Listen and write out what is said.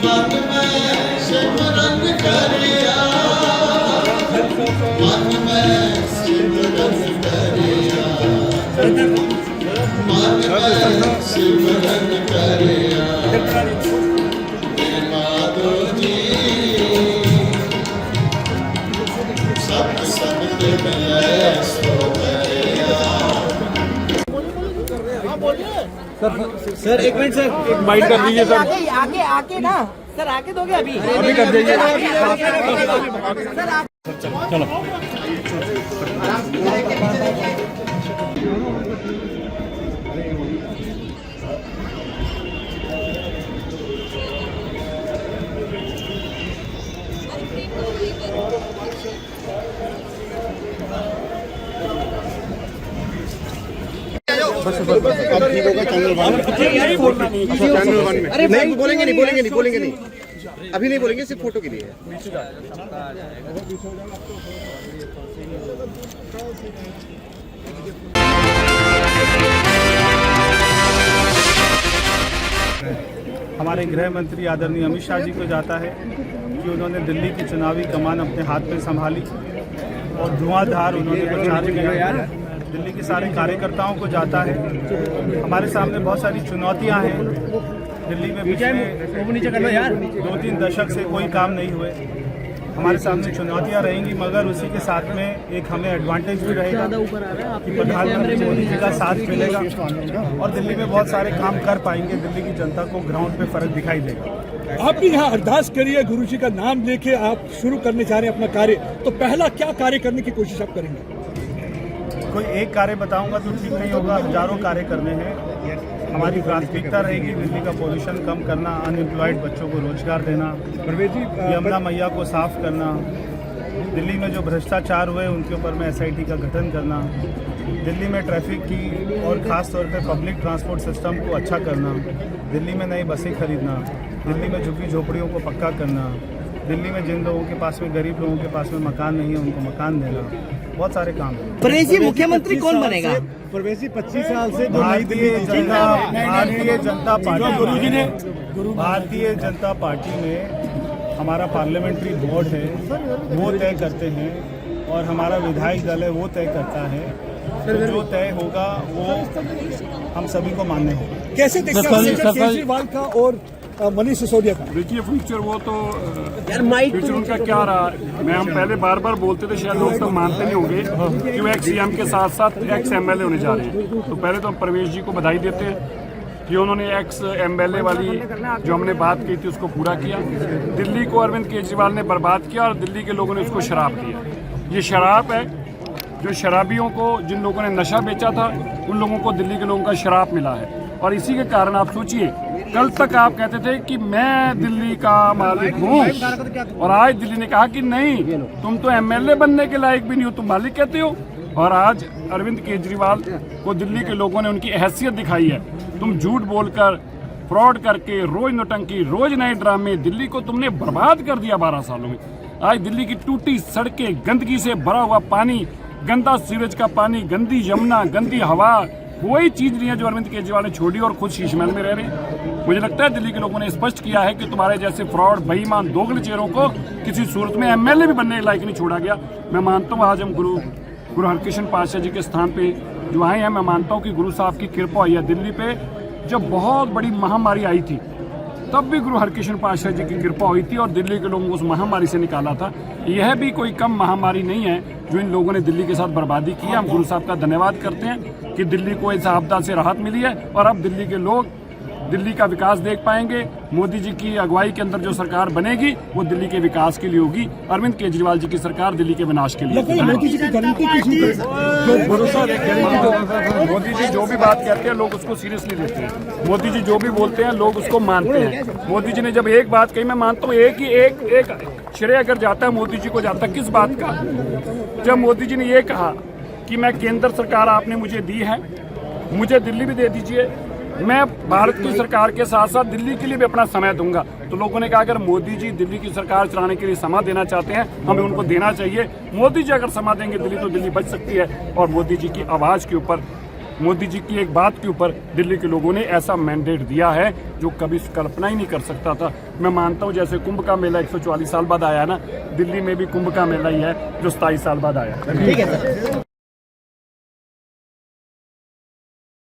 मन में सिमरन करिया, मन में सिमरन करिया, मन में सिमरन करिया, माधो जी सब सबके मिले सो करिया। सर एक मिनट सर, एक माइक कर दीजिए सर। आगे आगे ना सर, आगे दोगे अभी अभी कर दीजिए। चलो अब ठीक होगा चैनल वन में। अरे नहीं बोलेंगे नहीं, अभी नहीं बोलेंगे, सिर्फ फोटो के लिए। हमारे गृह मंत्री आदरणीय अमित शाह जी को जाता है कि उन्होंने दिल्ली की चुनावी कमान अपने हाथ में संभाली और धुआंधार उन्होंने प्रचार किया। दिल्ली के सारे कार्यकर्ताओं को जाता है। हमारे सामने बहुत सारी चुनौतियां हैं। दिल्ली में पिछले 2-3 दशक से कोई काम नहीं हुए। हमारे सामने चुनौतियां रहेंगी, मगर उसी के साथ में एक हमें एडवांटेज भी रहेगा कि प्रधानमंत्री मोदी जी का साथ मिलेगा और दिल्ली में बहुत सारे काम कर पाएंगे। दिल्ली की जनता को ग्राउंड पे फर्क दिखाई देगा। आप भी यहाँ अरदास करिए, गुरु जी का नाम लेके आप शुरू करने जा रहे हैं अपना कार्य, तो पहला क्या कार्य करने की कोशिश आप करेंगे? कोई एक कार्य बताऊंगा तो ठीक नहीं होगा, हजारों कार्य करने हैं। हमारी प्राथमिकता रहेगी दिल्ली का पोल्यूशन कम करना, अनएम्प्लॉयड बच्चों को रोजगार देना, यमुना मैया को साफ करना, दिल्ली में जो भ्रष्टाचार हुए उनके ऊपर में SIT का गठन करना, दिल्ली में ट्रैफिक की और ख़ास तौर पे पब्लिक ट्रांसपोर्ट सिस्टम को अच्छा करना, दिल्ली में नई बसें खरीदना, दिल्ली में झुग्गी झोपड़ियों को पक्का करना, दिल्ली में जिन लोगों के पास में, गरीब लोगों के पास में मकान नहीं है उनको मकान देना, बहुत सारे काम हैं। प्रवेश जी मुख्यमंत्री कौन बनेगा? प्रवेश जी 25 साल से भारतीय जनता पार्टी में हमारा पार्लियामेंट्री बोर्ड है, वो तय करते हैं और हमारा विधायक दल है वो तय करता है। तो जो तय होगा वो हम सभी को मान्य होगा। कैसे देखते हैं केजरीवाल का और मनीष सिसोदिया का? देखिए फ्यूचर वो तो फ्यूचर उनका क्या रहा, मैं हम पहले बार बार बोलते थे, शायद लोग तो मानते नहीं होंगे कि वो एक्स CM के साथ साथ एक्स MLA होने जा रहे हैं। तो पहले तो हम प्रवेश जी को बधाई देते हैं कि उन्होंने एक्स MLA वाली जो हमने बात की थी उसको पूरा किया। दिल्ली को अरविंद केजरीवाल ने बर्बाद किया और दिल्ली के लोगों ने उसको शराब दिया। ये शराब है, जो शराबियों को, जिन लोगों ने नशा बेचा था उन लोगों को दिल्ली के लोगों का शराब मिला है। और इसी के कारण आप सोचिए, कल तक आप कहते थे कि मैं दिल्ली का मालिक हूँ और आज दिल्ली ने कहा कि नहीं, तुम तो MLA बनने के लायक भी नहीं हो, तुम मालिक कहते हो। और आज अरविंद केजरीवाल को दिल्ली के लोगों ने उनकी हैसियत दिखाई है। तुम झूठ बोलकर, फ्रॉड करके, रोज नौटंकी, रोज नए ड्रामे, दिल्ली को तुमने बर्बाद कर दिया 12 सालों में। आज दिल्ली की टूटी सड़कें, गंदगी से भरा हुआ पानी, गंदा सीवेज का पानी, गंदी यमुना, गंदी हवा, कोई चीज नहीं है जो अरविंद केजरीवाल ने छोड़ी और खुद शीशमहल में रह रहे हैं। मुझे लगता है दिल्ली के लोगों ने स्पष्ट किया है कि तुम्हारे जैसे फ्रॉड, बेईमान, दोगले चेहरों को किसी सूरत में MLA भी बनने के लायक नहीं छोड़ा गया। मैं मानता हूँ आज हम गुरु हरकृष्ण पातशाह जी के स्थान पे जो आए हैं, मैं मानता हूँ कि गुरु साहब की कृपा हुई है। दिल्ली पे जब बहुत बड़ी महामारी आई थी तब भी गुरु हरकृष्ण पातशाह जी की कृपा हुई थी और दिल्ली के लोगों को उस महामारी से निकाला था। यह भी कोई कम महामारी नहीं है जो इन लोगों ने दिल्ली के साथ बर्बादी की है। हम गुरु साहब का धन्यवाद करते हैं कि दिल्ली को इस आपदा से राहत मिली है और अब दिल्ली के लोग दिल्ली का विकास देख पाएंगे। मोदी जी की अगुवाई के अंदर जो सरकार बनेगी वो दिल्ली के विकास के लिए होगी। अरविंद केजरीवाल जी की सरकार दिल्ली के विनाश के लिए। मोदी जी की गारंटी जो भरोसा, मोदी जी जो भी बात कहते हैं लोग उसको सीरियसली लेते हैं। मोदी जी जो भी बोलते हैं लोग उसको मानते हैं। मोदी जी ने जब एक बात कही, मैं मानता हूँ एक श्रेय अगर जाता है मोदी जी को जाता है। किस बात का? जब मोदी जी ने ये कहा कि मैं केंद्र सरकार आपने मुझे दी है, मुझे दिल्ली भी दे दीजिए, मैं भारत की सरकार के साथ साथ दिल्ली के लिए भी अपना समय दूंगा। तो लोगों ने कहा अगर मोदी जी दिल्ली की सरकार चलाने के लिए समय देना चाहते हैं, हमें उनको देना चाहिए। मोदी जी अगर समय देंगे दिल्ली, तो दिल्ली बच सकती है। और मोदी जी की आवाज़ के ऊपर मोदी जी की एक बात के ऊपर दिल्ली के लोगों ने ऐसा मैंडेट दिया है जो कभी कल्पना ही नहीं कर सकता था। मैं मानता हूँ जैसे कुंभ का मेला 144 साल बाद आया ना, दिल्ली में भी कुंभ का मेला ही है जो 27 साल बाद आया। ठीक है सर।